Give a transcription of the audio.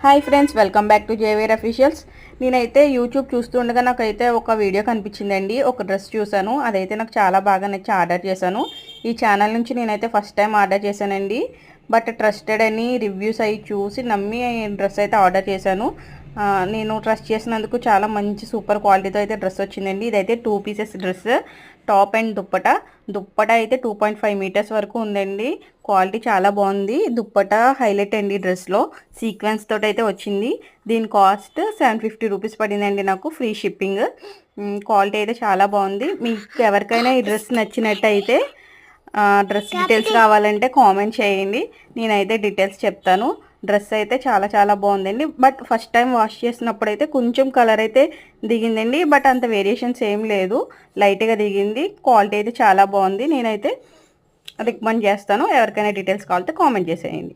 Hi friends, welcome back to జేవేర్ officials. నేనైతే YouTube చూస్తుండగా నాకైతే ఒక వీడియో కనిపించిందండి. ఒక డ్రెస్ చూసాను, అదైతే నాకు చాలా బాగా నచ్చి ఆర్డర్ చేశాను. ఈ ఛానల్ నుంచి నేనైతే ఫస్ట్ టైం ఆర్డర్ చేశానండి. బట్ ట్రస్టెడ్ అని రివ్యూస్ అవి చూసి నమ్మి డ్రెస్ అయితే ఆర్డర్ చేశాను. నేను ట్రస్ట్ చేసినందుకు చాలా మంచి సూపర్ క్వాలిటీతో అయితే డ్రెస్ వచ్చిందండి. ఇదైతే 2 pieces dress, top and dupatta అయితే 2.5 మీటర్స్ వరకు ఉందండి. క్వాలిటీ చాలా బాగుంది. దుప్పట హైలైట్ అండి. డ్రెస్లో సీక్వెన్స్ తోటి అయితే వచ్చింది. దీని కాస్ట్ 750 రూపీస్ పడిందండి నాకు, ఫ్రీ షిప్పింగ్. క్వాలిటీ అయితే చాలా బాగుంది. మీకు ఎవరికైనా ఈ డ్రెస్ నచ్చినట్టయితే డ్రెస్ డీటెయిల్స్ కావాలంటే కామెంట్ చేయండి, నేనైతే డీటెయిల్స్ చెప్తాను. డ్రెస్ అయితే చాలా చాలా బాగుందండి. బట్ ఫస్ట్ టైం వాష్ చేసినప్పుడు అయితే కొంచెం కలర్ అయితే దిగిందండి. బట్ అంత వేరియేషన్స్ ఏం లేదు, లైట్గా దిగింది. క్వాలిటీ అయితే చాలా బాగుంది. నేనైతే రికమెండ్ చేస్తాను. ఎవరికైనా డీటెయిల్స్ కావాలంటే కామెంట్ చేసేయండి.